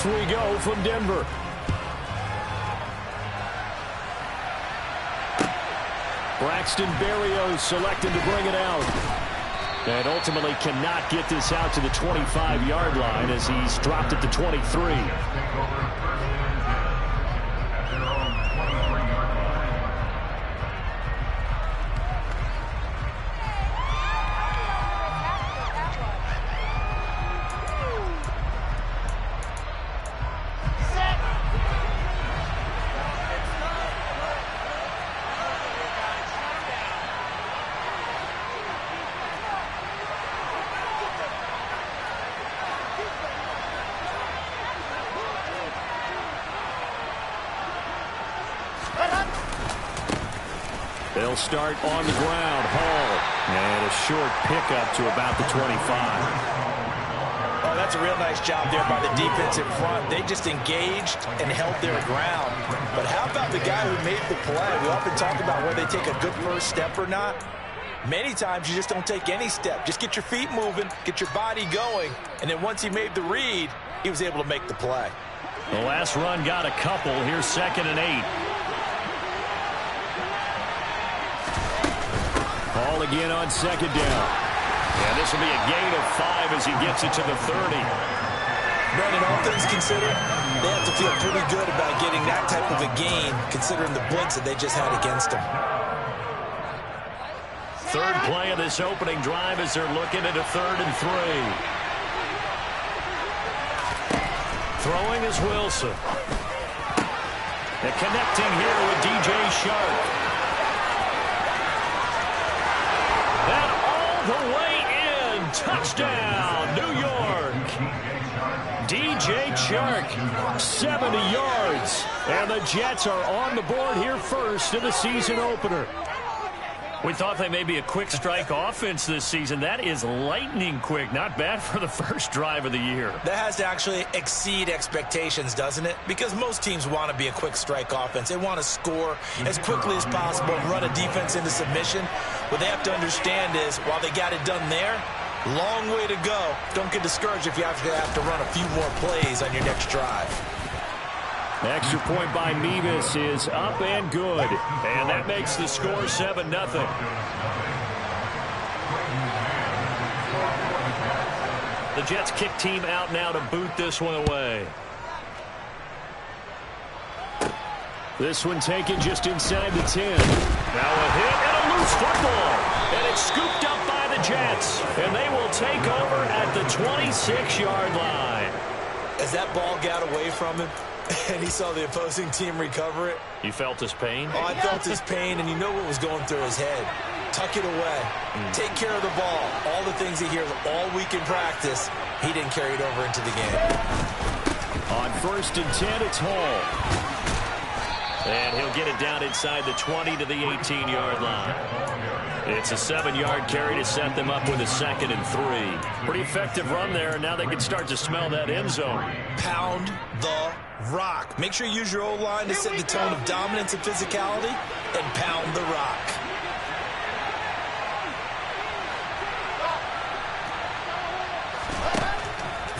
Off we go from Denver. Braxton Berrios selected to bring it out. And ultimately cannot get this out to the 25-yard line as he's dropped it to 23. They'll start on the ground. Hall. And a short pickup to about the 25. Oh, that's a real nice job there by the defense in front. They just engaged and held their ground. But how about the guy who made the play? We often talk about whether they take a good first step or not. Many times you just don't take any step. Just get your feet moving, get your body going, and then once he made the read, he was able to make the play. The last run got a couple. Here's 2nd and 8. Hall again on 2nd down. And this will be a gain of 5 as he gets it to the 30. Brandon, all things considered, they have to feel pretty good about getting that type of a gain, considering the blitz that they just had against them. Third play of this opening drive as they're looking at a 3rd and 3. Throwing is Wilson. And connecting here with DJ Shark. And all the way in. Touchdown, New York. DJ Chark, 70 yards. And the Jets are on the board here first in the season opener. We thought they may be a quick strike offense this season. That is lightning quick. Not bad for the first drive of the year. That has to actually exceed expectations, doesn't it? Because most teams want to be a quick strike offense. They want to score as quickly as possible and run a defense into submission. What they have to understand is, while they got it done there, long way to go. Don't get discouraged if you have to run a few more plays on your next drive. Extra point by Mevis is up and good. And that makes the score 7-0. The Jets kick team out now to boot this one away. This one taken just inside the 10. Now a hit and a loose football. And it's scooped up by the Jets. And they will take over at the 26-yard line. As that ball got away from him, and he saw the opposing team recover it. You felt his pain? Oh, I felt his pain, and you know what was going through his head. Tuck it away. Take care of the ball. All the things he hears all week in practice, he didn't carry it over into the game. On 1st and 10, it's Hall. And he'll get it down inside the 20 to the 18-yard line. It's a 7-yard carry to set them up with a 2nd and 3. Pretty effective run there. Now they can start to smell that end zone. Pound the rock. Make sure you use your O-line to set the tone of dominance and physicality, and pound the rock.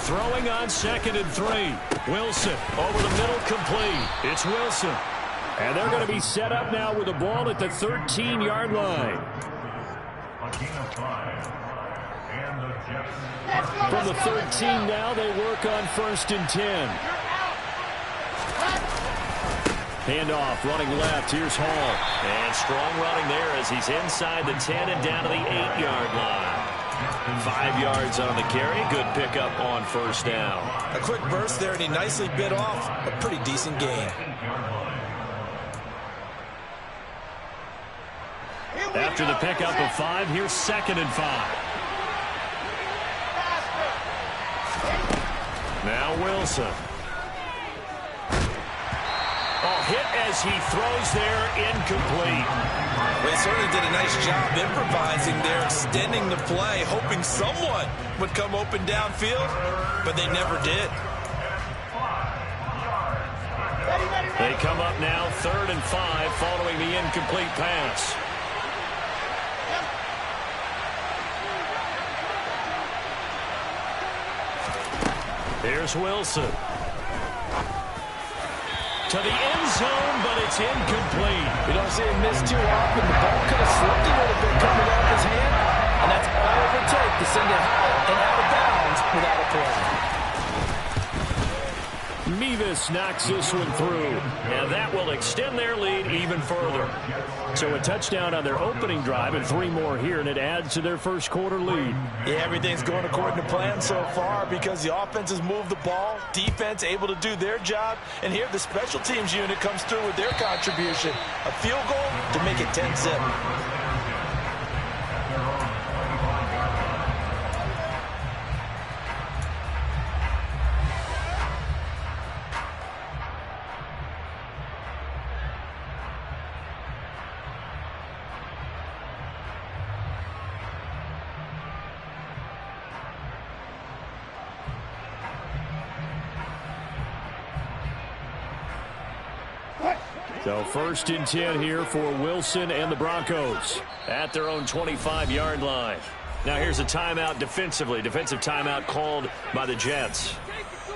Throwing on 2nd and 3. Wilson over the middle, complete. It's Wilson. And they're going to be set up now with the ball at the 13-yard line. From the 13 now, they work on 1st and 10. Handoff, running left. Here's Hall. And strong running there as he's inside the 10 and down to the 8-yard line. 5 yards on the carry. Good pickup on 1st down. A quick burst there, and he nicely bit off a pretty decent gain. After the pickup of 5, here's 2nd and 5. Now Wilson. Hit as he throws there, incomplete. Well, they certainly did a nice job improvising there, extending the play, hoping someone would come open downfield, but they never did. They come up now 3rd and 5 following the incomplete pass. Here's Wilson. to the end zone, but it's incomplete. You don't see him miss too often. The ball could have slipped a little bit coming off his hand, and that's all it would take to send it high and out of bounds without a play. Mevis knocks this one through, and that will extend their lead even further. So a touchdown on their opening drive and 3 more here, and it adds to their first quarter lead. Yeah, everything's going according to plan so far because the offense has moved the ball, defense able to do their job, and here the special teams unit comes through with their contribution. A field goal to make it 10-zip. So 1st and 10 here for Wilson and the Broncos at their own 25-yard line. Now here's a timeout defensively. Defensive timeout called by the Jets.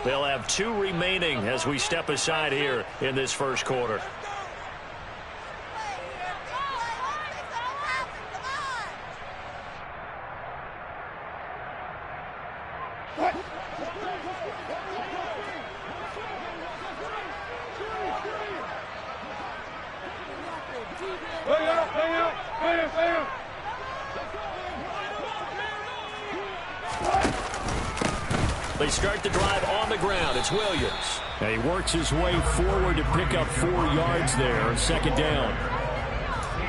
They'll have 2 remaining as we step aside here in this first quarter. They start the drive on the ground. It's Williams. And he works his way forward to pick up 4 yards there. 2nd down.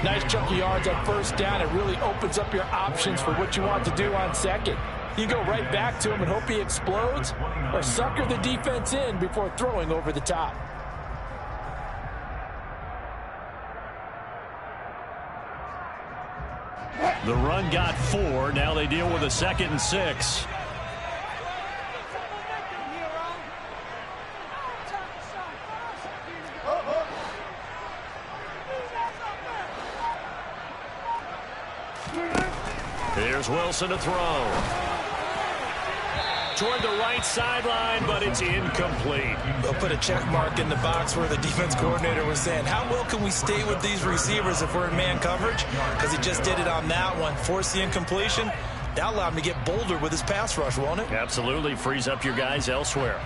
Nice chunk of yards on 1st down. It really opens up your options for what you want to do on 2nd. You go right back to him and hope he explodes, or sucker the defense in before throwing over the top. The run got 4. Now they deal with a 2nd and 6. Here's Wilson to throw. Toward the right sideline, but it's incomplete. They'll put a check mark in the box where the defense coordinator was saying, how well can we stay with these receivers if we're in man coverage? Because he just did it on that one. Force the incompletion. That allowed him to get bolder with his pass rush, won't it? Absolutely. Frees up your guys elsewhere.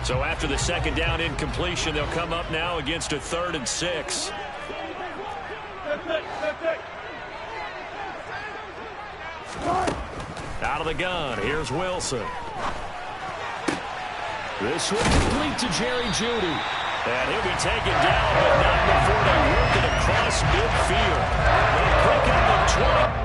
So after the 2nd down incompletion, they'll come up now against a 3rd and 6. Out of the gun, here's Wilson. This one complete to Jerry Jeudy. And he'll be taken down, but not before they work it across midfield. They pick up the 20.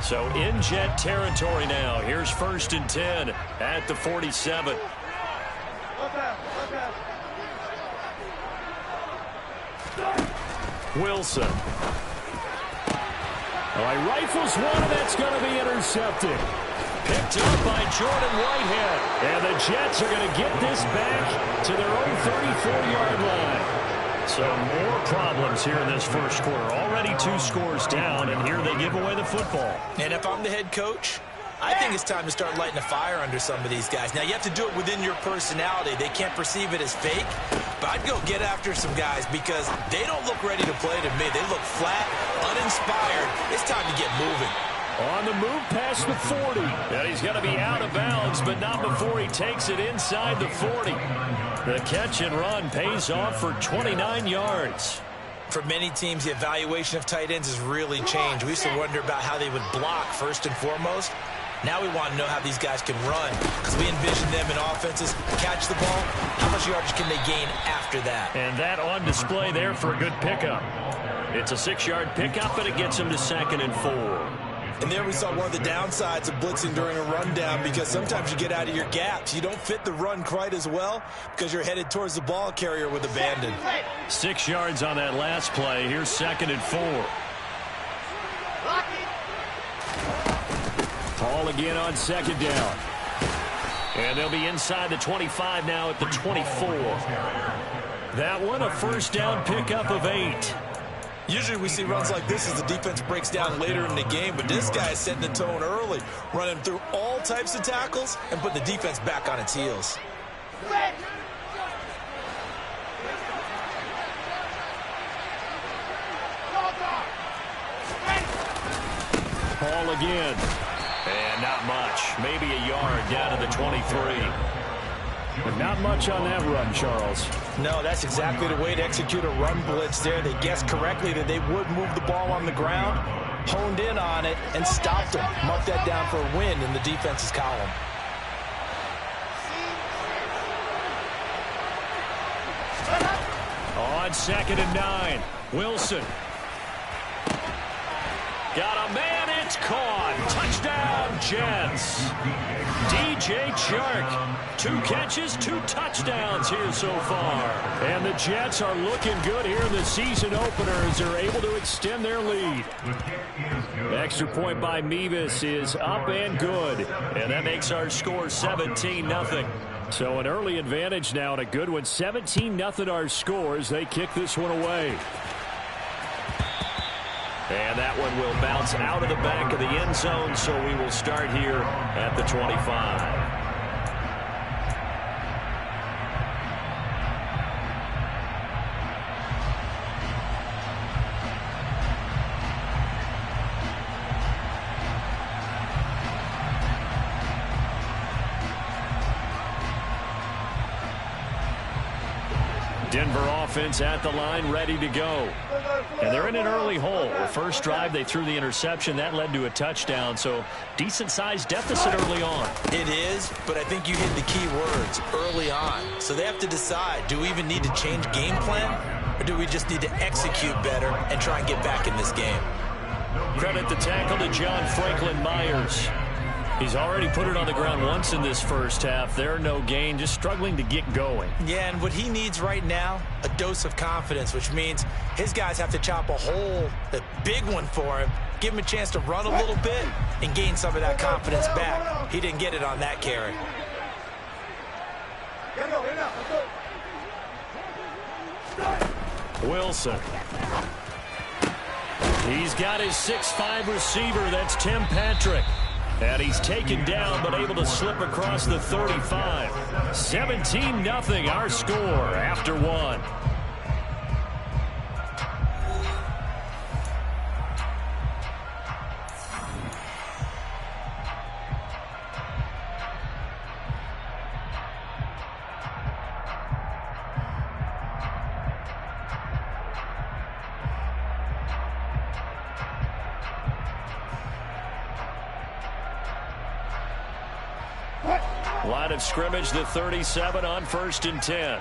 So in Jet territory now. Here's 1st and 10 at the 47. Wilson. Well, he rifles one, and that's going to be intercepted. Picked up by Jordan Whitehead. And the Jets are going to get this back to their own 34-yard line. So more problems here in this first quarter. Already 2 scores down, and here they give away the football. And if I'm the head coach, I think it's time to start lighting a fire under some of these guys. Now, you have to do it within your personality. They can't perceive it as fake. But I'd go get after some guys because they don't look ready to play to me. They look flat, uninspired. It's time to get moving. On the move past the 40. And he's going to be out of bounds, but not before he takes it inside the 40. The catch and run pays off for 29 yards. For many teams, the evaluation of tight ends has really changed. We used to wonder about how they would block first and foremost. Now we want to know how these guys can run, because we envision them in offenses catch the ball. How much yardage can they gain after that? And that on display there for a good pickup. It's a 6-yard pickup, and it gets him to 2nd and 4. And there we saw one of the downsides of blitzing during a rundown, because sometimes you get out of your gaps. You don't fit the run quite as well because you're headed towards the ball carrier with abandon. 6 yards on that last play. Here's 2nd and 4. Paul again on 2nd down. And they'll be inside the 25 now at the 24. That one a 1st down pickup of 8. Usually we see runs like this as the defense breaks down later in the game, but this guy is setting the tone early, running through all types of tackles and putting the defense back on its heels. Paul again. And not much. Maybe a yard down to the 23. But not much on that run, Charles. No, that's exactly the way to execute a run blitz there. They guessed correctly that they would move the ball on the ground, honed in on it, and stopped them. Mark that down for a win in the defense's column. On 2nd and 9, Wilson. Got a man, it's caught. Touchdown, Jets. DJ Chark, 2 catches, 2 touchdowns here so far. And the Jets are looking good here in the season opener as they're able to extend their lead. The extra point by Mevis is up and good. And that makes our score 17-0. So an early advantage now and a good one. 17-0 our score as they kick this one away. And that one will bounce out of the back of the end zone, so we will start here at the 25. Denver offense at the line, ready to go. And they're in an early hole. The first drive, they threw the interception. That led to a touchdown, so decent-sized deficit early on. It is, but I think you hit the key words, early on. So they have to decide, do we even need to change game plan, or do we just need to execute better and try and get back in this game? Credit the tackle to John Franklin Myers. He's already put it on the ground once in this first half. There, no gain, just struggling to get going. Yeah, and what he needs right now, a dose of confidence, which means his guys have to chop a hole, a big one for him, give him a chance to run a little bit and gain some of that confidence back. He didn't get it on that carry. Wilson. He's got his 6'5" receiver. That's Tim Patrick. And he's taken down but able to slip across the 35. 17-0 our score after 1. Line of scrimmage, the 37 on 1st and 10.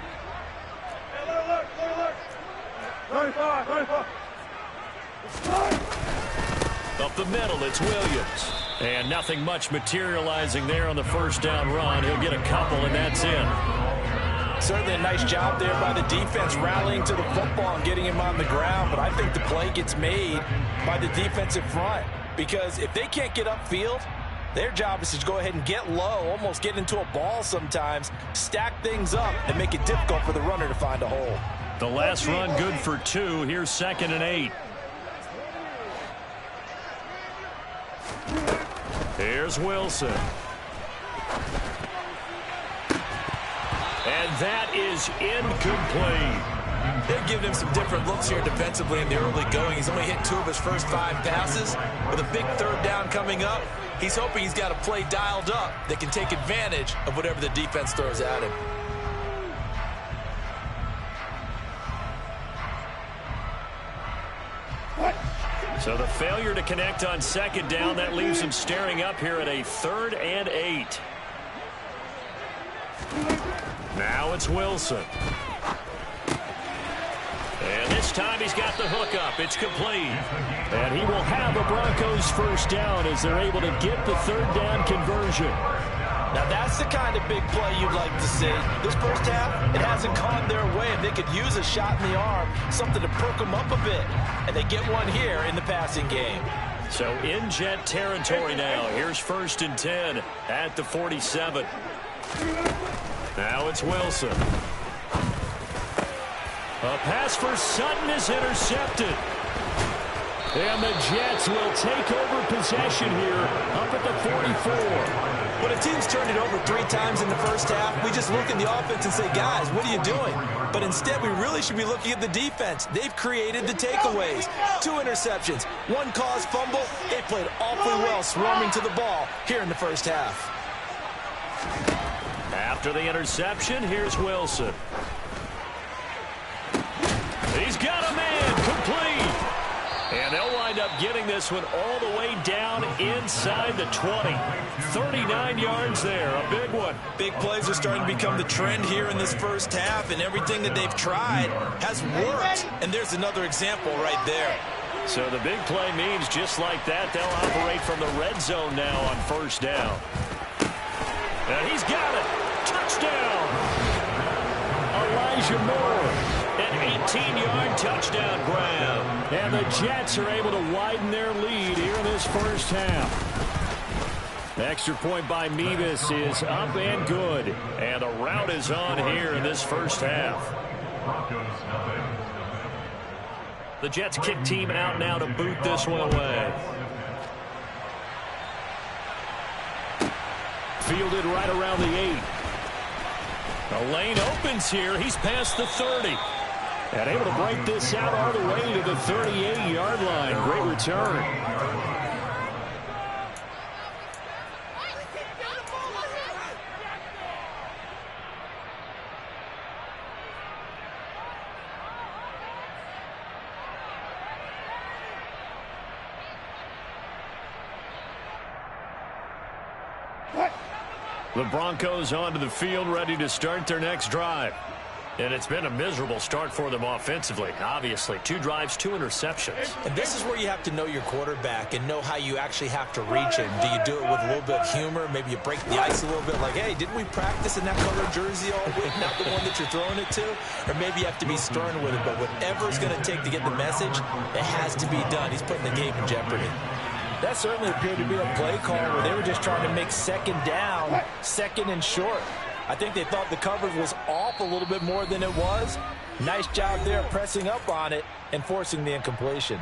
Up the middle, it's Williams. And nothing much materializing there on the 1st down run. He'll get a couple, and that's in. Certainly a nice job there by the defense rallying to the football and getting him on the ground. But I think the play gets made by the defensive front, because if they can't get upfield, their job is to go ahead and get low, almost get into a ball sometimes, stack things up, and make it difficult for the runner to find a hole. The last run good for 2. Here's 2nd and 8. Here's Wilson. And that is incomplete. They've given him some different looks here defensively in the early going. He's only hit 2 of his first 5 passes. With a big 3rd down coming up, he's hoping he's got a play dialed up that can take advantage of whatever the defense throws at him. So the failure to connect on second down, that leaves them staring up here at a 3rd and 8. Now it's Wilson. And this time he's got the hook up. It's complete. And he will have a Broncos first down as they're able to get the 3rd down conversion. Now that's the kind of big play you'd like to see. This first half, it hasn't gone their way. If they could use a shot in the arm, something to perk them up a bit. And they get one here in the passing game. So in Jet territory now. Here's 1st and 10 at the 47. Now it's Wilson. A pass for Sutton is intercepted. And the Jets will take over possession here up at the 44. When a team's turned it over 3 times in the first half, we just look at the offense and say, guys, what are you doing? But instead, we really should be looking at the defense. They've created the takeaways. 2 interceptions, 1 caused fumble. They played awfully well swarming to the ball here in the first half. After the interception, here's Wilson. He's got a man complete. And they'll wind up getting this one all the way down inside the 20. 39 yards there, a big one. Big plays are starting to become the trend here in this first half, and everything that they've tried has worked. And there's another example right there. So the big play means just like that, they'll operate from the red zone now on first down. And he's got it. Touchdown. Elijah Moore. An 18-yard touchdown grab. And the Jets are able to widen their lead here in this first half. Extra point by Mevis is up and good. And the route is on here in this first half. The Jets kick team out now to boot this one away. Fielded right around the 8. The lane opens here. He's past the 30. And able to break this out all the way to the 38-yard line. Great return. The Broncos onto the field, ready to start their next drive. And it's been a miserable start for them offensively. Obviously, 2 drives, 2 interceptions. And this is where you have to know your quarterback and know how you actually have to reach him. Do you do it with a little bit of humor? Maybe you break the ice a little bit like, hey, didn't we practice in that color jersey all week? Not the one that you're throwing it to? Or maybe you have to be stern with it. But whatever it's going to take to get the message, it has to be done. He's putting the game in jeopardy. That certainly appeared to be a play call where they were just trying to make second down, 2nd and short. I think they thought the coverage was off a little bit more than it was. Nice job there pressing up on it and forcing the incompletion.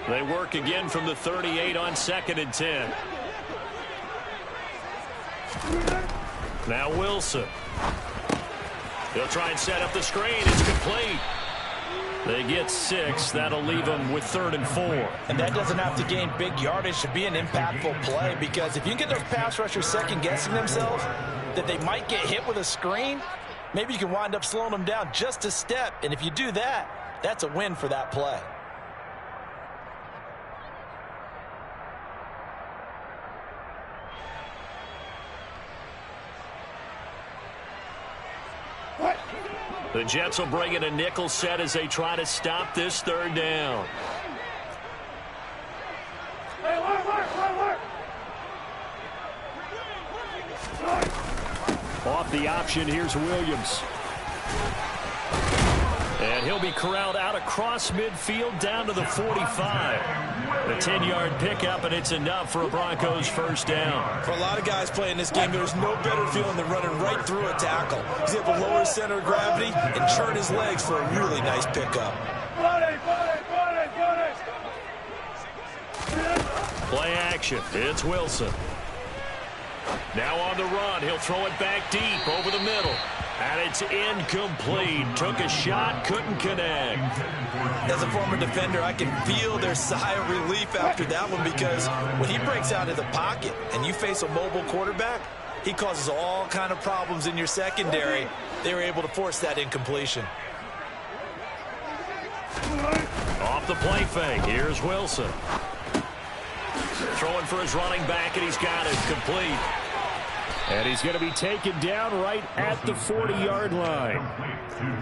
They work again from the 38 on 2nd and 10. Now Wilson. They'll try and set up the screen. It's complete. They get 6. That'll leave them with 3rd and 4. And that doesn't have to gain big yardage to be an impactful play, because if you can get those pass rushers second-guessing themselves that they might get hit with a screen, maybe you can wind up slowing them down just a step. And if you do that, that's a win for that play. The Jets will bring in a nickel set as they try to stop this 3rd down. Off the option, here's Williams. And he'll be corralled out across midfield down to the 45. A 10-yard pickup, and it's enough for a Broncos first down. For a lot of guys playing this game, there's no better feeling than running right through a tackle. He's able to lower his center of gravity and turn his legs for a really nice pickup. Play action. It's Wilson. Now on the run. He'll throw it back deep over the middle. And it's incomplete. Took a shot, couldn't connect. As a former defender, I can feel their sigh of relief after that one, because when he breaks out of the pocket and you face a mobile quarterback, he causes all kind of problems in your secondary. They were able to force that incompletion. Off the play fake, here's Wilson. Throwing for his running back, and he's got it complete. And he's going to be taken down right at the 40-yard line.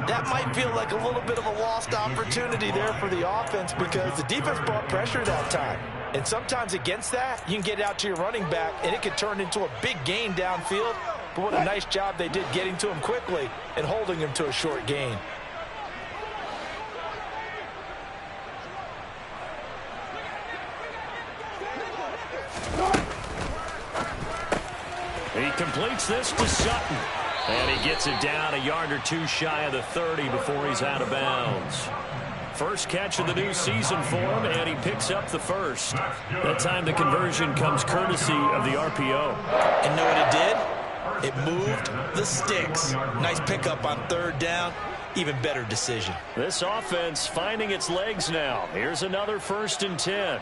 That might feel like a little bit of a lost opportunity there for the offense, because the defense brought pressure that time. And sometimes against that, you can get out to your running back, and it can turn into a big gain downfield. But what a nice job they did getting to him quickly and holding him to a short gain. He completes this to Sutton. And he gets it down a yard or two shy of the 30 before he's out of bounds. First catch of the new season for him, and he picks up the first. That time the conversion comes courtesy of the RPO. And know what it did? It moved the sticks. Nice pickup on third down. Even better decision. This offense finding its legs now. Here's another 1st and 10.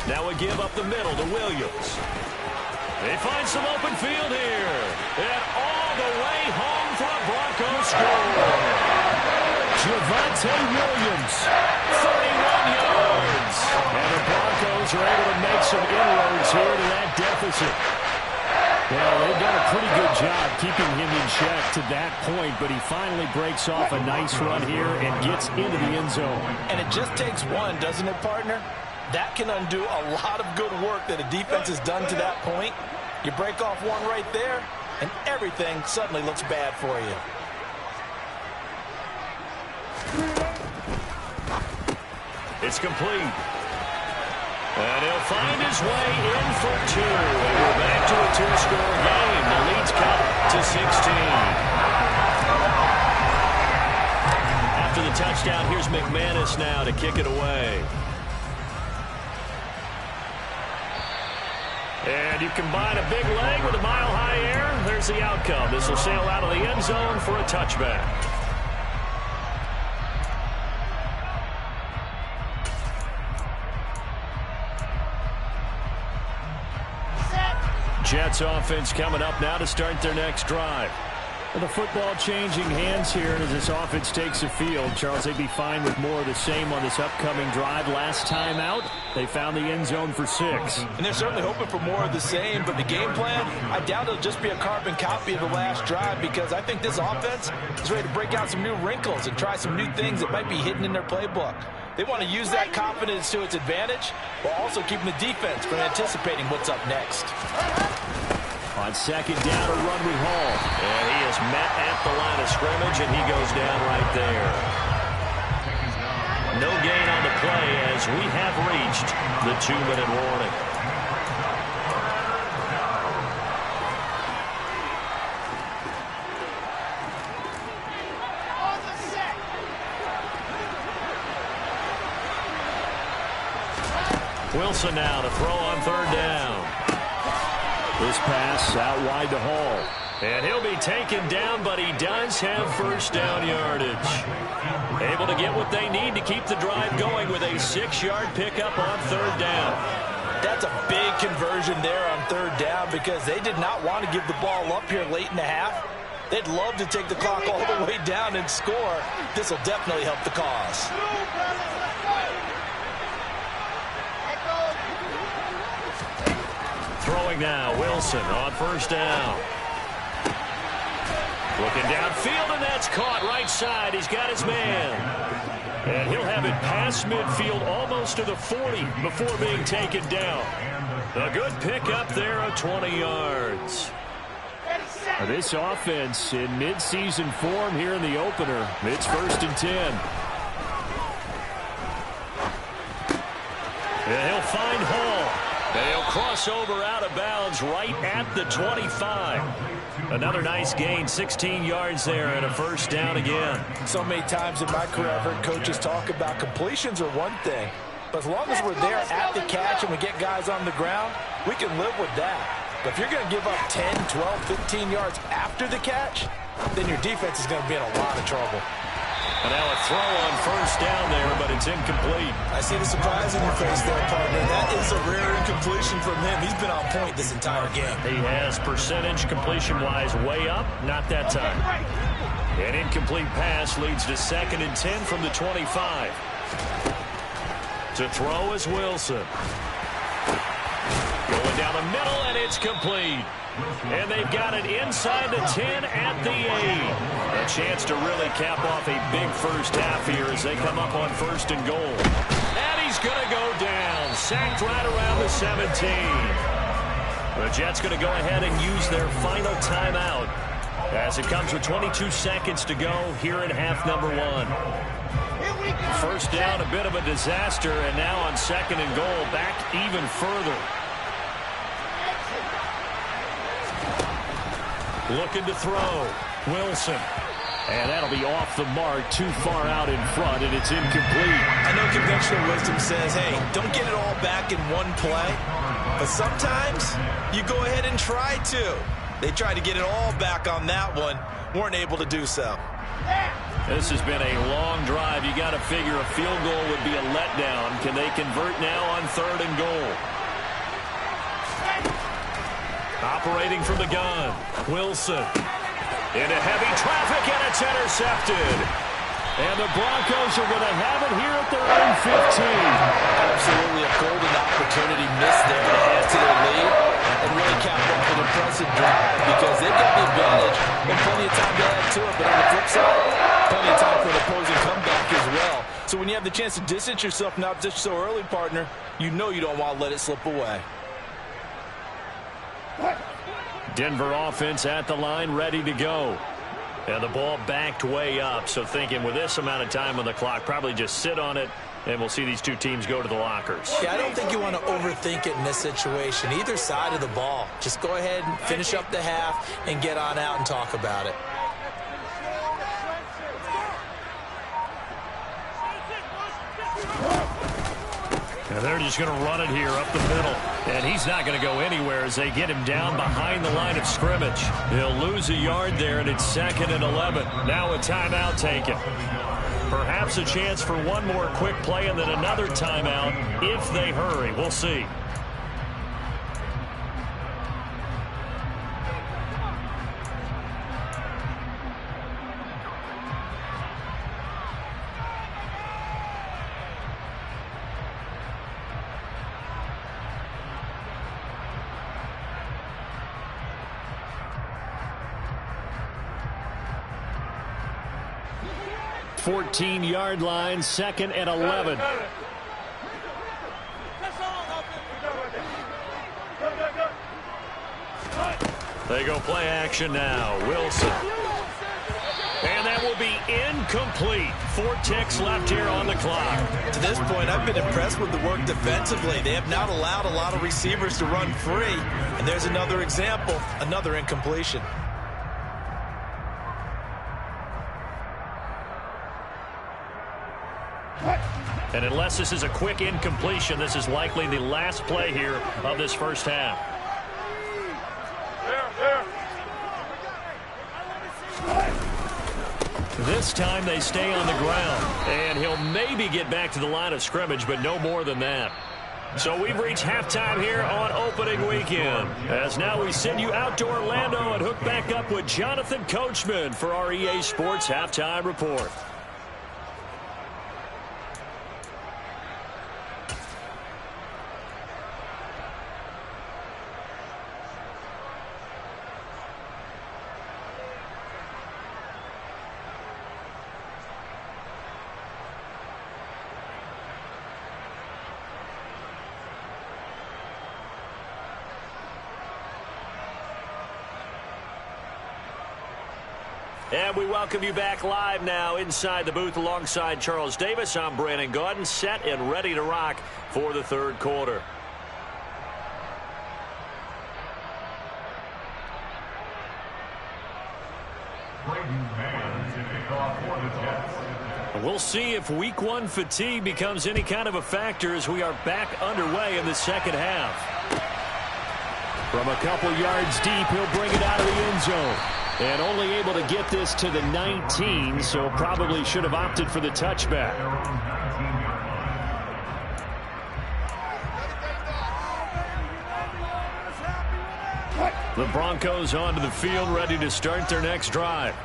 Now we give up the middle to Williams. They find some open field here. And all the way home for a Broncos score. Javonte Williams, 31 yards. And the Broncos are able to make some inroads here to that deficit. Well, they've done a pretty good job keeping him in check to that point, but he finally breaks off a nice run here and gets into the end zone. And it just takes one, doesn't it, partner? That can undo a lot of good work that a defense has done to that point. You break off one right there, and everything suddenly looks bad for you. It's complete. And he'll find his way in for two. And we're back to a two-score game. The lead's cut to 16. After the touchdown, here's McManus now to kick it away. And you combine a big leg with a mile-high air. There's the outcome. This will sail out of the end zone for a touchback. Jets offense coming up now to start their next drive. Well, the football changing hands here as this offense takes the field. Charles, they'd be fine with more of the same on this upcoming drive. Last time out, they found the end zone for 6. And they're certainly hoping for more of the same, but the game plan, I doubt it'll just be a carbon copy of the last drive, because I think this offense is ready to break out some new wrinkles and try some new things that might be hidden in their playbook. They want to use that confidence to its advantage, while also keeping the defense from anticipating what's up next. On second down, a run with Hall. And he is met at the line of scrimmage, and he goes down right there. No gain on the play as we have reached the 2-minute warning. Wilson now to throw on third down. This pass out wide to Hall. And he'll be taken down, but he does have first down yardage. Able to get what they need to keep the drive going with a 6-yard pickup on third down. That's a big conversion there on third down, because they did not want to give the ball up here late in the half. They'd love to take the clock all the way down and score. This will definitely help the cause. Throwing now, Wilson on first down. Looking downfield, and that's caught right side. He's got his man. And he'll have it past midfield almost to the 40 before being taken down. A good pickup there of 20 yards. This offense in midseason form here in the opener. It's 1st and 10. And he'll find Hall. They'll cross over out of bounds right at the 25. Another nice gain, 16 yards there, and a first down again. So many times in my career I've heard coaches talk about completions are one thing, but as long as we're there at the catch and we get guys on the ground, we can live with that. But if you're going to give up 10, 12, 15 yards after the catch, then your defense is going to be in a lot of trouble. And now a throw on first down there, but it's incomplete. I see the surprise in your face there, partner. That is a rare incompletion from him. He's been on point this entire game. He has percentage completion-wise way up, not that time. An incomplete pass leads to 2nd and 10 from the 25. To throw is Wilson. Going down the middle, and it's complete. And they've got it inside the 10 at the 8. A chance to really cap off a big first half here as they come up on 1st and goal. And he's going to go down. Sacked right around the 17. The Jets going to go ahead and use their final timeout as it comes with 22 seconds to go here in half number 1. First down, a bit of a disaster, and now on 2nd and goal, back even further. Looking to throw. Wilson. And that'll be off the mark, too far out in front, and it's incomplete. I know conventional wisdom says, hey, don't get it all back in one play. But sometimes you go ahead and try to. They tried to get it all back on that one. Weren't able to do so. This has been a long drive. You got to figure a field goal would be a letdown. Can they convert now on 3rd and goal? Operating from the gun. Wilson. Into heavy traffic, and it's intercepted. And the Broncos are going to have it here at their own 15. Absolutely a golden opportunity missed there to add to their lead and really cap off an impressive drive because they've got the advantage and plenty of time to add to it. But on the flip side, plenty of time for an opposing comeback as well. So when you have the chance to distance yourself not just so early, partner, you know you don't want to let it slip away. Denver offense at the line, ready to go. And the ball backed way up, so thinking with this amount of time on the clock, probably just sit on it, and we'll see these two teams go to the lockers. Yeah, I don't think you want to overthink it in this situation. Either side of the ball. Just go ahead and finish up the half and get on out and talk about it. And they're just going to run it here up the middle. And he's not going to go anywhere as they get him down behind the line of scrimmage. He'll lose a yard there, and it's 2nd and 11. Now a timeout taken. Perhaps a chance for one more quick play and then another timeout if they hurry. We'll see. Yard line, 2nd and 11. They go play action now. Wilson. And that will be incomplete. 4 ticks left here on the clock. To this point, I've been impressed with the work defensively. They have not allowed a lot of receivers to run free. And there's another example, another incompletion. And unless this is a quick incompletion, this is likely the last play here of this first half. This time they stay on the ground. And he'll maybe get back to the line of scrimmage, but no more than that. So we've reached halftime here on opening weekend. As now we send you out to Orlando and hook back up with Jonathan Coachman for our EA Sports Halftime Report. And we welcome you back live now inside the booth alongside Charles Davis. I'm Brandon Gaudin, set and ready to rock for the third quarter. We'll see if week 1 fatigue becomes any kind of a factor as we are back underway in the second half. From a couple yards deep, he'll bring it out of the end zone. And only able to get this to the 19, so probably should have opted for the touchback. The Broncos onto the field, ready to start their next drive.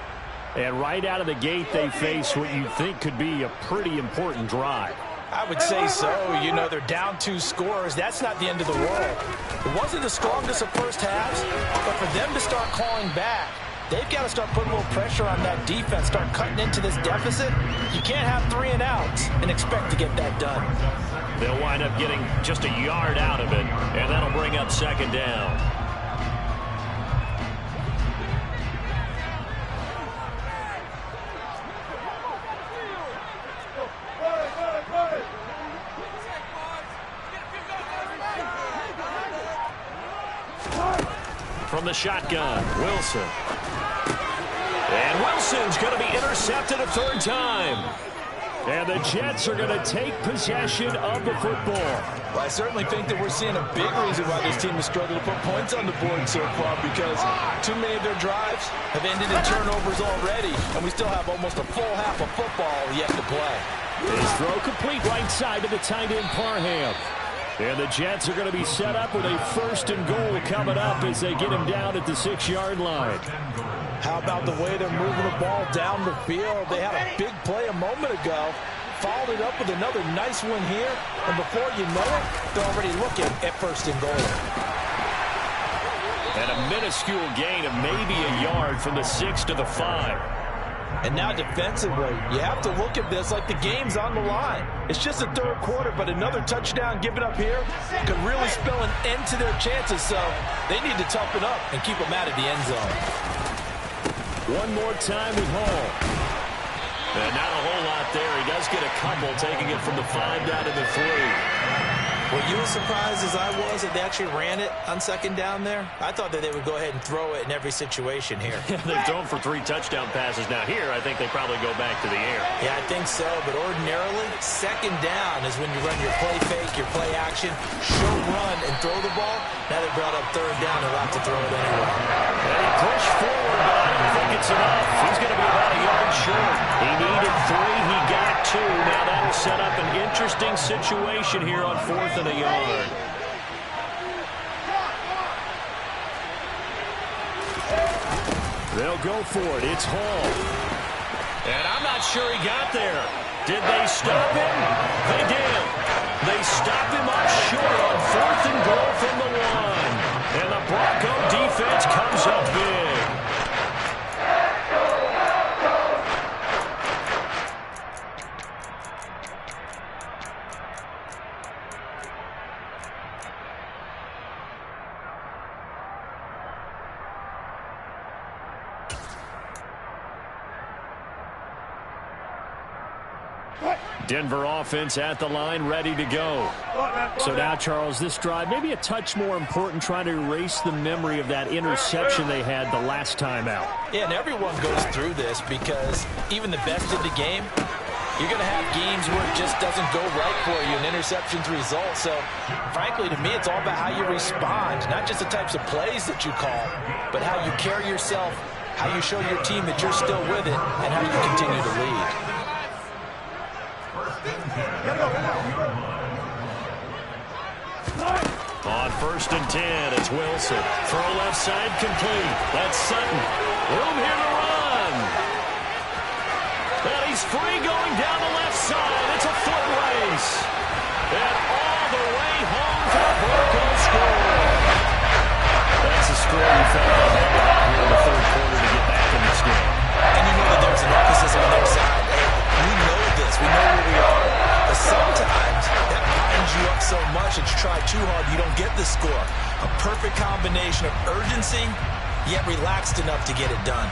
And right out of the gate, they face what you think could be a pretty important drive. I would say so. You know, they're down 2 scores. That's not the end of the world. It wasn't the strongest of first halves, but for them to start clawing back, they've got to start putting a little pressure on that defense, start cutting into this deficit. You can't have 3 and outs and expect to get that done. They'll wind up getting just a yard out of it, and that'll bring up second down. From the shotgun, Wilson. And Wilson's going to be intercepted a 3rd time. And the Jets are going to take possession of the football. Well, I certainly think that we're seeing a big reason why this team has struggled to put points on the board so far, because too many of their drives have ended in turnovers already, and we still have almost a full half of football yet to play. His throw complete right side to the tight end Parham. And the Jets are going to be set up with a 1st and goal coming up as they get him down at the 6-yard line. How about the way they're moving the ball down the field? They had a big play a moment ago, followed it up with another nice one here, and before you know it, they're already looking at 1st and goal. And a minuscule gain of maybe a yard from the 6 to the 5. And now defensively, you have to look at this like the game's on the line. It's just the 3rd quarter, but another touchdown given up here could really spell an end to their chances, so they need to toughen up and keep them out of the end zone. One more time with Hall. And not a whole lot there. He does get a couple, taking it from the 5 down to the 3. Were you as surprised as I was that they actually ran it on 2nd down there? I thought that they would go ahead and throw it in every situation here. They've thrown for 3 touchdown passes. Now here, I think they probably go back to the air. Yeah, I think so, but ordinarily, 2nd down is when you run your play fake, your play action, short run, and throw the ball. Now they brought up 3rd down and allowed to throw it anyway. And he pushed forward, but I don't think it's enough. He's going to be about a yard short. He needed 3. He got 2. Now that'll set up an interesting situation here on 4th and a yard. They'll go for it. It's Hall. And I'm not sure he got there. Did they stop him? They did. They stopped him up short on 4th and goal from the 1. And the Bronco defense comes up big. Denver offense at the line, ready to go. So now, Charles, this drive, maybe a touch more important, trying to erase the memory of that interception they had the last time out. Yeah, and everyone goes through this because even the best of the game, you're going to have games where it just doesn't go right for you, and interceptions result. So, frankly, to me, it's all about how you respond, not just the types of plays that you call, but how you carry yourself, how you show your team that you're still with it, and how you continue to lead. On 1st and 10, it's Wilson. Throw left side complete. That's Sutton. Room here to run. And he's free going down the left side. It's a foot race. And all the way home for the Broncos score. That's a score you felt like here in the 3rd quarter to get back in this game. And you know that there's an emphasis on their side. We know this. We know where we are. But sometimes that binds you up so much that you try too hard, you don't get the score. A perfect combination of urgency, yet relaxed enough to get it done.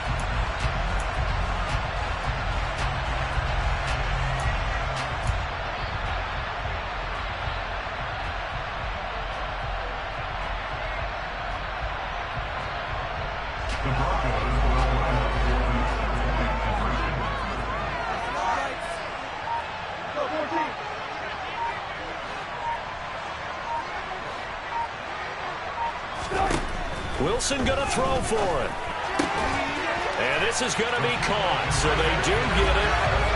Wilson going to throw for it. And this is going to be caught, so they do get it.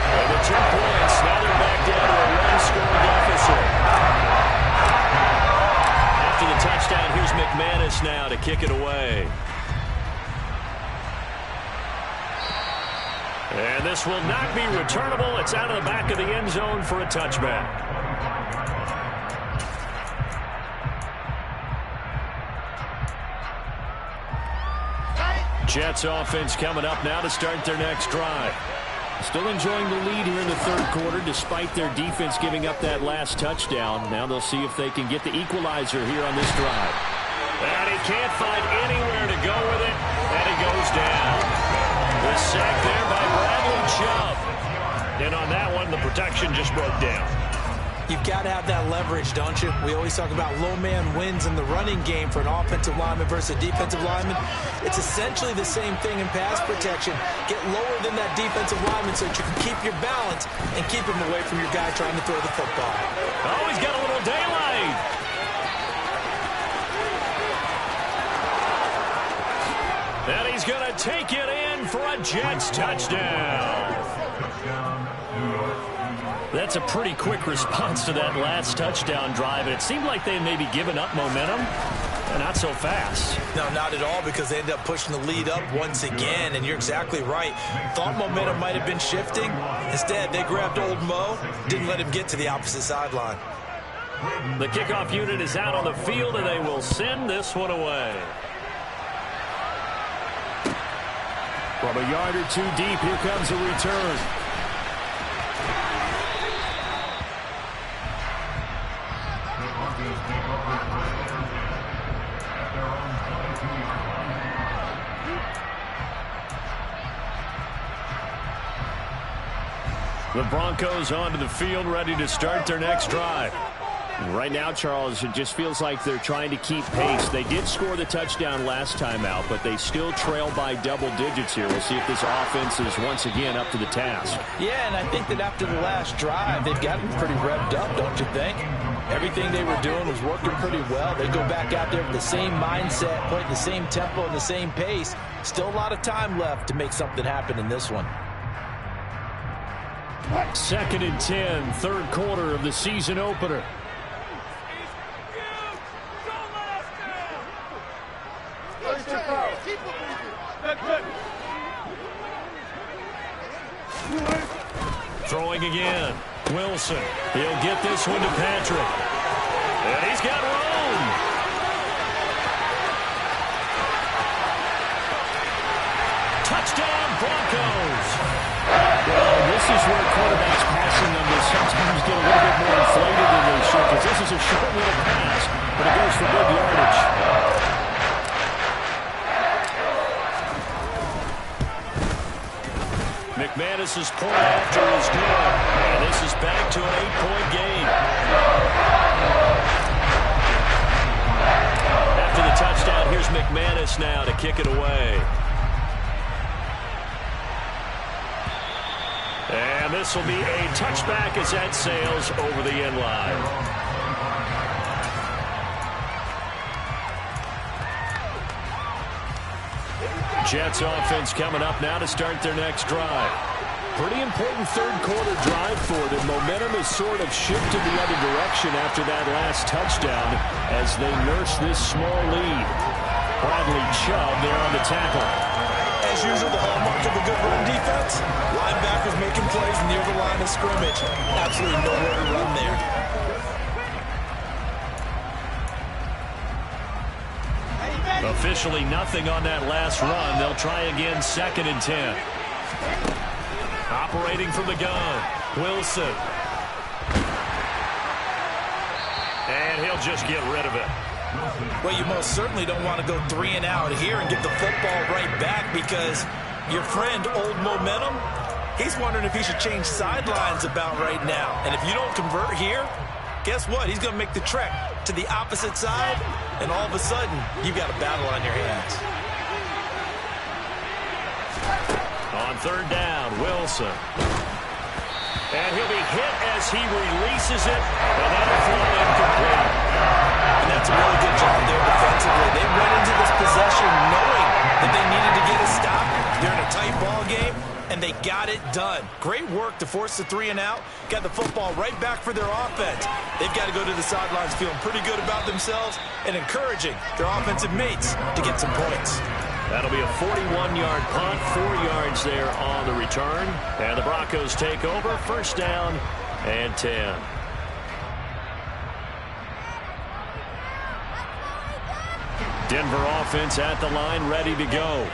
And the 2 points, now they're back down to a 1-score deficit. After the touchdown, here's McManus now to kick it away. And this will not be returnable. It's out of the back of the end zone for a touchback. Jets offense coming up now to start their next drive. Still enjoying the lead here in the third quarter despite their defense giving up that last touchdown. Now they'll see if they can get the equalizer here on this drive. And he can't find anywhere to go with it, and he goes down. The sack there by Bradley Chubb. And on that one, the protection just broke down. You've got to have that leverage, don't you? We always talk about low man wins in the running game for an offensive lineman versus a defensive lineman. It's essentially the same thing in pass protection. Get lower than that defensive lineman so that you can keep your balance and keep him away from your guy trying to throw the football. Oh, he's got a little daylight. And he's going to take it in for a Jets touchdown. That's a pretty quick response to that last touchdown drive. And it seemed like they maybe given up momentum. Not so fast. No, not at all, because they ended up pushing the lead up once again. And you're exactly right. Thought momentum might have been shifting. Instead, they grabbed old Mo, didn't let him get to the opposite sideline. The kickoff unit is out on the field, and they will send this one away. From a yard or 2 deep, here comes a return. The Broncos onto the field, ready to start their next drive. Right now, Charles, it just feels like they're trying to keep pace. They did score the touchdown last time out, but they still trail by double digits here. We'll see if this offense is once again up to the task. Yeah, and I think that after the last drive, they've gotten pretty revved up, don't you think? Everything they were doing was working pretty well. They go back out there with the same mindset, playing the same tempo and the same pace. Still a lot of time left to make something happen in this one. 2nd and 10, third quarter of the season opener. Throwing again. Wilson. He'll get this one to Patrick. And he's got room. Touchdown, Broncos. Well, this is where quarterbacks passing numbers sometimes get a little bit more inflated than they should, because this is a short little pass, but it goes for good yardage. McManus's point after is good, and this is back to an 8-point game. After the touchdown, here's McManus now to kick it away. And this will be a touchback as that sails over the end line. Jets offense coming up now to start their next drive. Pretty important third quarter drive for them. Momentum has sort of shifted the other direction after that last touchdown as they nurse this small lead. Bradley Chubb there on the tackle. As usual, the hallmark of a good run defense. Linebackers making plays near the line of scrimmage. Absolutely nowhere to run there. Officially nothing on that last run. They'll try again, 2nd and 10. Operating from the gun, Wilson. And he'll just get rid of it. Well, you most certainly don't want to go 3 and out here and get the football right back, because your friend, Old Momentum, he's wondering if he should change sidelines about right now. And if you don't convert here, guess what? He's going to make the trek to the opposite side, and all of a sudden, you've got a battle on your hands. On 3rd down, Wilson. And he'll be hit as he releases it, and that'll throw incomplete. And that's a really good job there defensively. They went into this possession and they got it done. Great work to force the 3 and out. Got the football right back for their offense. They've got to go to the sidelines feeling pretty good about themselves and encouraging their offensive mates to get some points. That'll be a 41-yard punt, 4 yards there on the return. And the Broncos take over, first down and 10. Denver offense at the line, ready to go.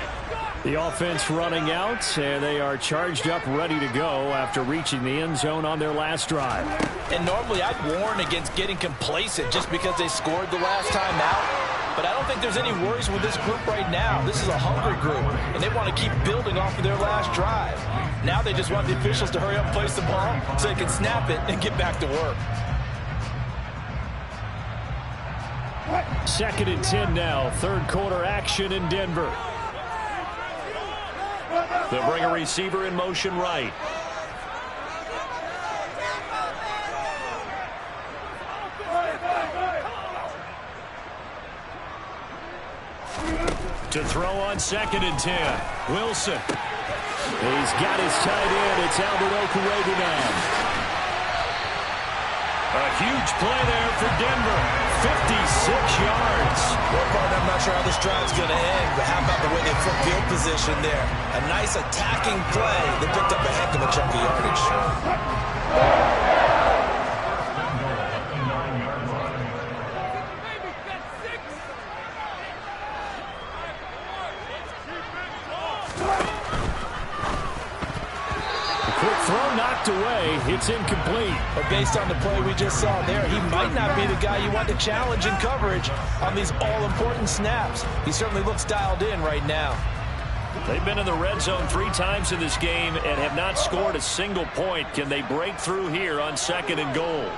The offense running out, and they are charged up, ready to go after reaching the end zone on their last drive. And normally I'd warn against getting complacent just because they scored the last time out. But I don't think there's any worries with this group right now. This is a hungry group, and they want to keep building off of their last drive. Now they just want the officials to hurry up and place the ball so they can snap it and get back to work. 2nd and 10 now. Third quarter action in Denver. They'll bring a receiver in motion right. To throw on 2nd and 10. Wilson. He's got his tight end. It's Albert Okwuegbunam now. A huge play there for Denver. 56 yards. Well, partner, I'm not sure how this drive's going to end, but how about the way they flip field position there? A nice attacking play. They picked up a heck of a chunk of yardage. Throw knocked away. It's incomplete. But based on the play we just saw there, he might not be the guy you want to challenge in coverage on these all-important snaps. He certainly looks dialed in right now. They've been in the red zone 3 times in this game and have not scored a single point. Can they break through here on 2nd and goal?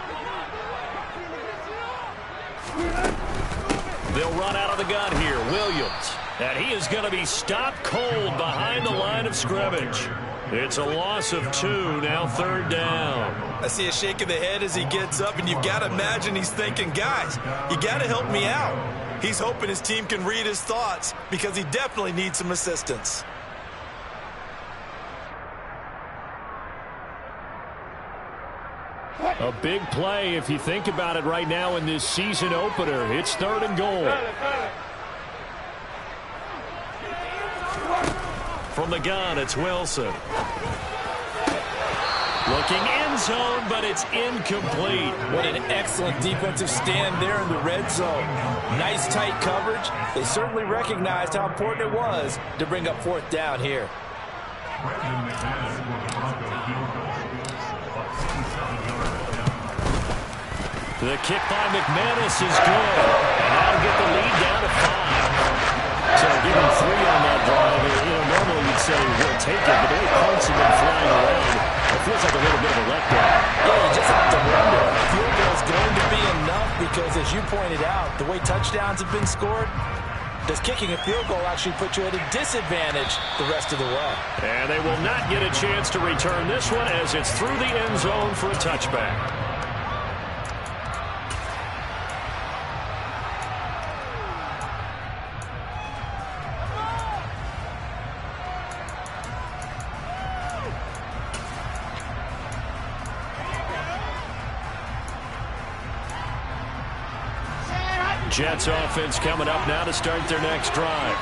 They'll run out of the gun here. Williams. And he is going to be stopped cold behind the line of scrimmage. It's a loss of 2, now 3rd down. I see a shake of the head as he gets up, and you've got to imagine he's thinking, guys, you got to help me out. He's hoping his team can read his thoughts because he definitely needs some assistance. A big play if you think about it right now in this season opener. It's 3rd and goal. From the gun, it's Wilson. Looking end zone, but it's incomplete. What an excellent defensive stand there in the red zone. Nice tight coverage. They certainly recognized how important it was to bring up 4th down here. The kick by McManus is good. And that'll get the lead down to 5. So give him 3 on that drive. Normally you'd say we'll take it, but the way points have been flying around, it feels like a little bit of a letdown. Yeah, you just have to wonder. Field goal is going to be enough because, as you pointed out, the way touchdowns have been scored, does kicking a field goal actually put you at a disadvantage the rest of the way? And they will not get a chance to return this one as it's through the end zone for a touchback. Jets offense coming up now to start their next drive.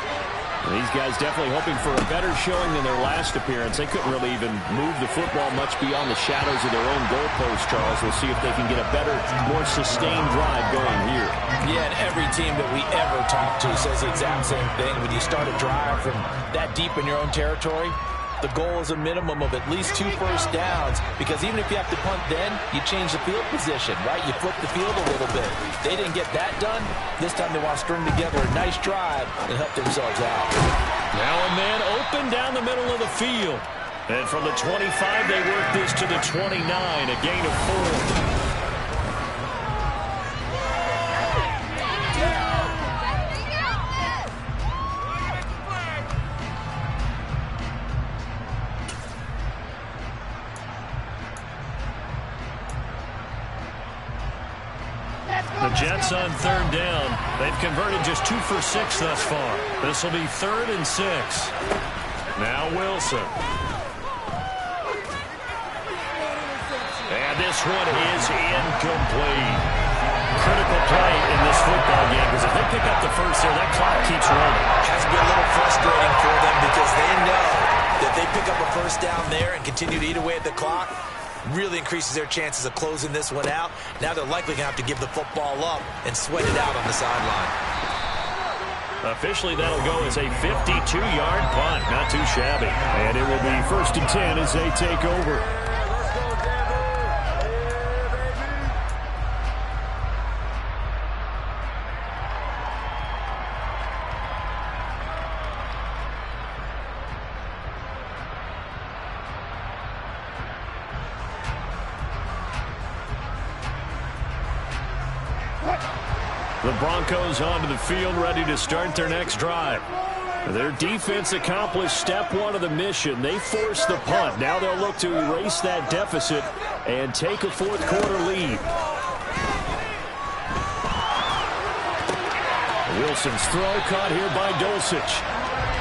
These guys definitely hoping for a better showing than their last appearance. They couldn't really even move the football much beyond the shadows of their own goalpost, Charles. We'll see if they can get a better, more sustained drive going here. Yeah, and every team that we ever talk to says the exact same thing. When you start a drive from that deep in your own territory, the goal is a minimum of at least 2 first downs, because even if you have to punt then, you change the field position, right? You flip the field a little bit. They didn't get that done. This time they want to string together a nice drive and help themselves out. Now a man open down the middle of the field. And from the 25, they work this to the 29, a gain of 4. The Jets on 3rd down. They've converted just 2 for 6 thus far. This will be 3rd and 6. Now Wilson. this one is incomplete. Critical play in this football game, because if they pick up the first there, that clock keeps rolling. It has to be a little frustrating for them because they know that they pick up a first down there and continue to eat away at the clock, really increases their chances of closing this one out. Now they're likely going to have to give the football up and sweat it out on the sideline. Officially, that'll go as a 52-yard punt. Not too shabby. And it will be 1st and 10 as they take over. The Broncos onto the field, ready to start their next drive. Their defense accomplished step one of the mission. They forced the punt. Now they'll look to erase that deficit and take a fourth-quarter lead. Wilson's throw caught here by Dulcich.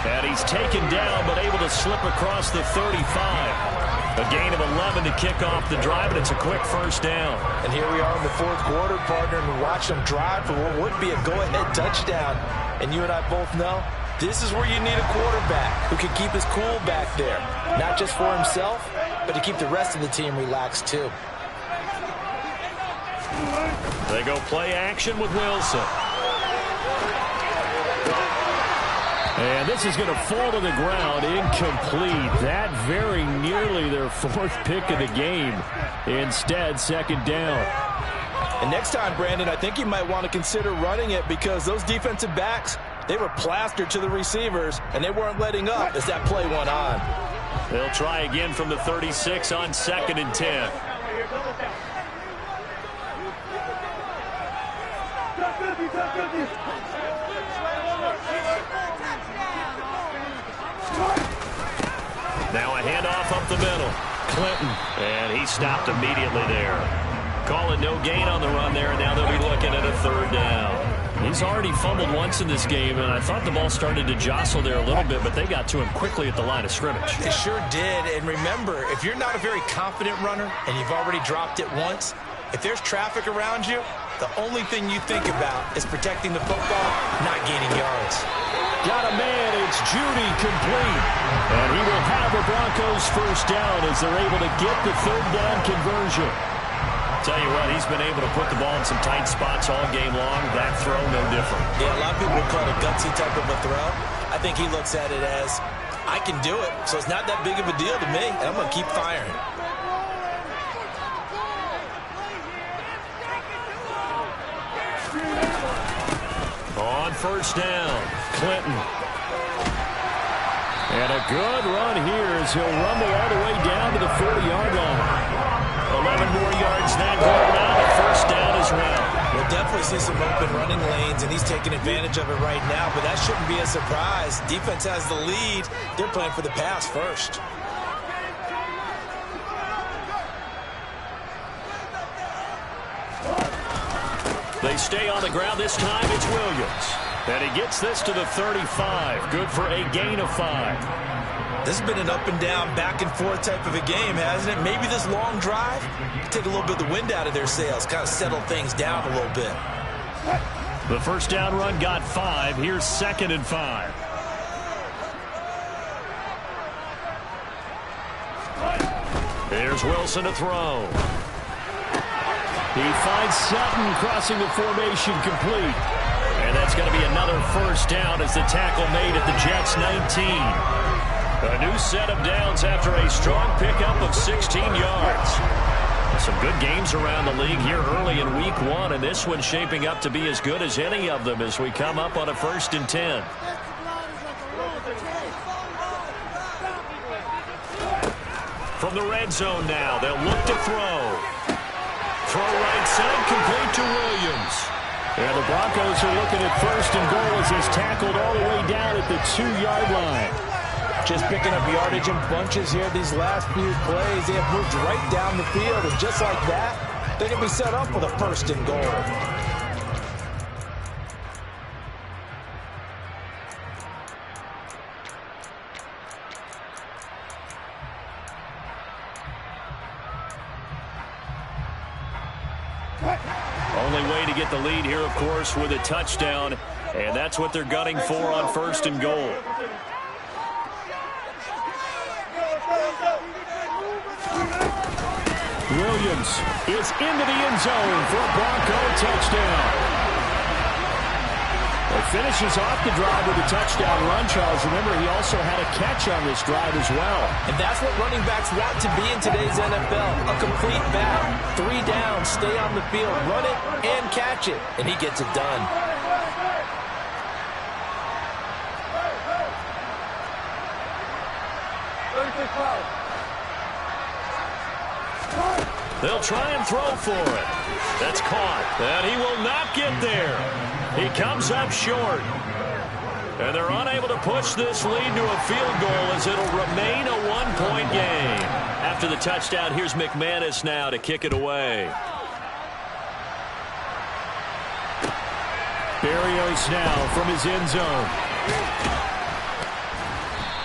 And he's taken down, but able to slip across the 35. A gain of 11 to kick off the drive, and it's a quick first down. And here we are in the fourth quarter, partner, and we watch them drive for what would be a go-ahead touchdown. And you and I both know this is where you need a quarterback who can keep his cool back there, not just for himself, but to keep the rest of the team relaxed too. They go play action with Wilson. And this is going to fall to the ground, incomplete. That very nearly their fourth pick of the game. Instead, second down. And next time, Brandon, I think you might want to consider running it because those defensive backs, they were plastered to the receivers, and they weren't letting up as that play went on. They'll try again from the 36 on 2nd and 10. Now a handoff up the middle. Clinton, and he stopped immediately there. Call it no gain on the run there, and now they'll be looking at a 3rd down. He's already fumbled once in this game, and I thought the ball started to jostle there a little bit, but they got to him quickly at the line of scrimmage. They sure did, and remember, if you're not a very confident runner and you've already dropped it once, if there's traffic around you, the only thing you think about is protecting the football, not gaining yards. Got a man, it's Judy, complete. And he will have the Broncos first down as they're able to get the 3rd down conversion. Tell you what, he's been able to put the ball in some tight spots all game long. That throw, no different. Yeah, a lot of people would call it a gutsy type of a throw. I think he looks at it as, I can do it, so it's not that big of a deal to me, and I'm going to keep firing. On 1st down, Clinton. And a good run here as he'll rumble all the way down to the 40-yard line. 11 more yards that go around. A 1st down as well. We'll definitely see some open running lanes, and he's taking advantage of it right now, but that shouldn't be a surprise. Defense has the lead. They're playing for the pass first. They stay on the ground. This time it's Williams. And he gets this to the 35. Good for a gain of 5. This has been an up-and-down, back-and-forth type of a game, hasn't it? Maybe this long drive take a little bit of the wind out of their sails, kind of settle things down a little bit. The 1st down run got 5. Here's 2nd and 5. Here's Wilson to throw. He finds Sutton crossing the formation, complete. And that's going to be another 1st down as the tackle made at the Jets' 19. A new set of downs after a strong pickup of 16 yards. Some good games around the league here early in week 1, and this one's shaping up to be as good as any of them as we come up on a 1st and 10. From the red zone now, they'll look to throw. Throw right side, complete to Williams. And the Broncos are looking at 1st and goal as he's tackled all the way down at the 2-yard line. Just picking up yardage in bunches here these last few plays. They have moved right down the field, and just like that, they're going to be set up for the 1st and goal. Only way to get the lead here, of course, with a touchdown, and that's what they're gunning for on 1st and goal. Williams is into the end zone for a Bronco touchdown. He finishes off the drive with a touchdown run, Charles. Remember, he also had a catch on this drive as well. And that's what running backs want to be in today's NFL. A complete back. 3 down, stay on the field, run it, and catch it. And he gets it done. They'll try and throw for it. That's caught. And he will not get there. He comes up short. And they're unable to push this lead to a field goal as it'll remain a 1-point game. After the touchdown, here's McManus now to kick it away. Berrios now from his end zone.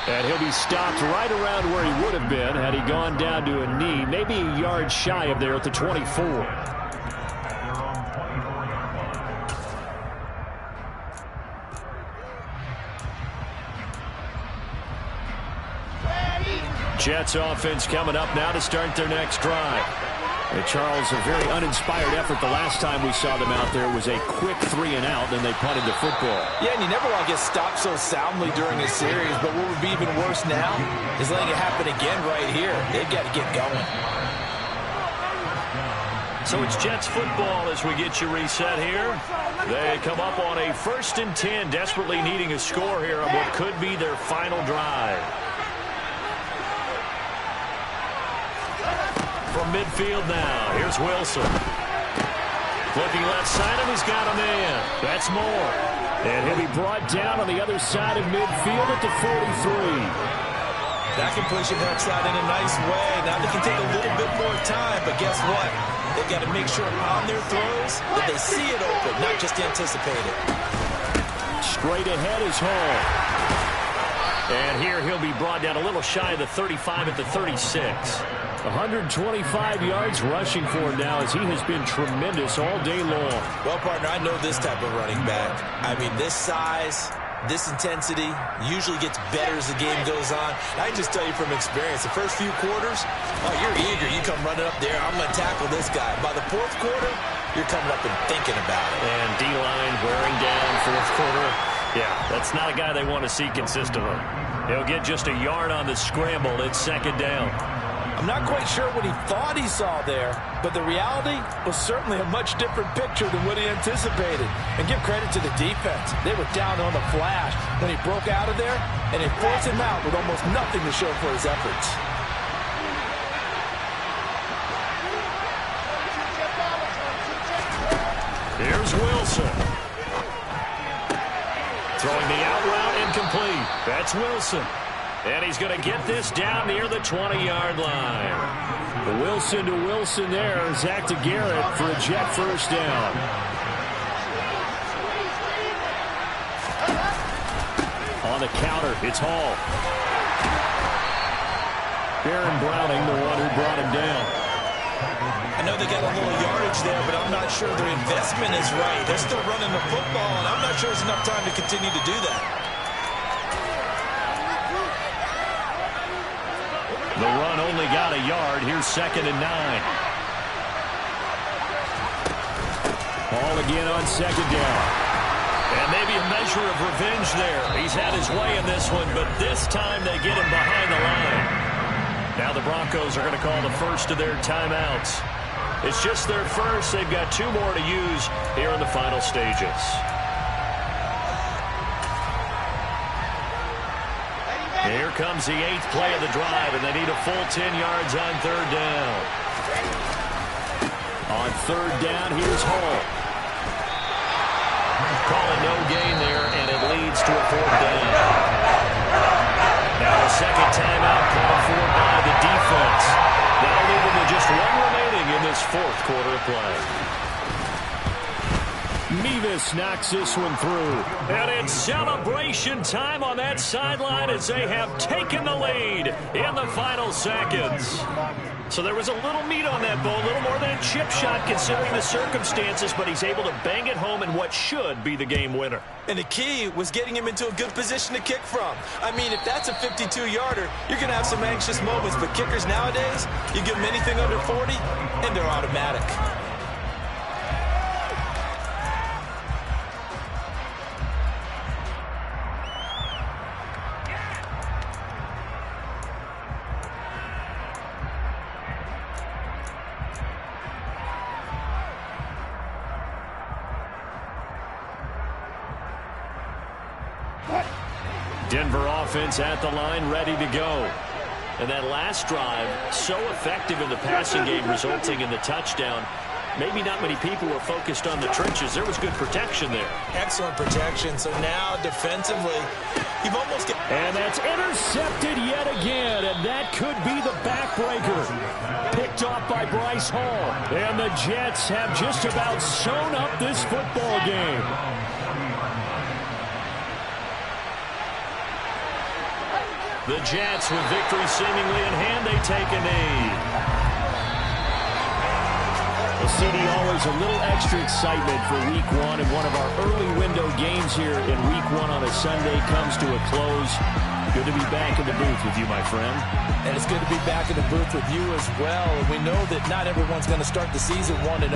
And he'll be stopped right around where he would have been had he gone down to a knee, maybe a yard shy of there at the 24. Jets offense coming up now to start their next drive. And Charles, a very uninspired effort the last time we saw them out there was a quick 3 and out, then they punted the football. Yeah, and you never want to get stopped so soundly during a series, but what would be even worse now is letting it happen again right here. They've got to get going. So it's Jets football as we get you reset here. They come up on a 1st and 10, desperately needing a score here on what could be their final drive. From midfield now, here's Wilson. Looking left side, and he's got a man. That's Moore. And he'll be brought down on the other side of midfield at the 43. That completion helps out in a nice way. Now they can take a little bit more time, but guess what? They've got to make sure on their throws that they see it open, not just anticipate it. Straight ahead is Hall. And here he'll be brought down a little shy of the 35 at the 36. 125 yards rushing for him now as he has been tremendous all day long. Well, partner, I know this type of running back. I mean, this size, this intensity usually gets better as the game goes on. I can just tell you from experience, the first few quarters, oh, you're eager. You come running up there, I'm going to tackle this guy. By the 4th quarter, you're coming up and thinking about it. And D-line wearing down 4th quarter. Yeah, that's not a guy they want to see consistently. He'll get just a yard on the scramble. It's 2nd down. I'm not quite sure what he thought he saw there, but the reality was certainly a much different picture than what he anticipated. And give credit to the defense. They were down on the flash when he broke out of there, and they forced him out with almost nothing to show for his efforts. Here's Wilson. Throwing the out route incomplete. That's Wilson. And he's going to get this down near the 20-yard line. Wilson to Wilson there. Zach to Garrett for a Jet 1st down. On the counter, it's Hall. Baron Browning, the one who brought him down. I know they got a little yardage there, but I'm not sure their investment is right. They're still running the football, and I'm not sure there's enough time to continue to do that. The run only got a yard. Here's 2nd and 9. Hall again on 2nd down. And maybe a measure of revenge there. He's had his way in this one, but this time they get him behind the line. Now the Broncos are going to call the first of their timeouts. It's just their first. They've got 2 more to use here in the final stages. Here comes the 8th play of the drive, and they need a full 10 yards on 3rd down. On 3rd down, here's Hall. Calling no gain there, and it leads to a 4th down. Now a 2nd timeout called for by the defense. That'll leave them with just 1 remaining in this 4th quarter of play. Mevis knocks this one through. And it's celebration time on that sideline as they have taken the lead in the final seconds. So there was a little meat on that ball, a little more than a chip shot considering the circumstances, but he's able to bang it home in what should be the game winner. And the key was getting him into a good position to kick from. I mean, if that's a 52-yarder, you're going to have some anxious moments, but kickers nowadays, you give them anything under 40, and they're automatic. Denver offense at the line, ready to go. And that last drive, so effective in the passing game, resulting in the touchdown. Maybe not many people were focused on the trenches. There was good protection there. Excellent protection. So now, defensively, you've almost got... And that's intercepted yet again, and that could be the backbreaker. Picked off by Bryce Hall. And the Jets have just about sewn up this football game. The Jets, with victory seemingly in hand, they take a knee. The city always a little extra excitement for Week 1, and one of our early window games here in Week 1 on a Sunday comes to a close. Good to be back in the booth with you, my friend. And it's good to be back in the booth with you as well. And we know that not everyone's going to start the season 1-0.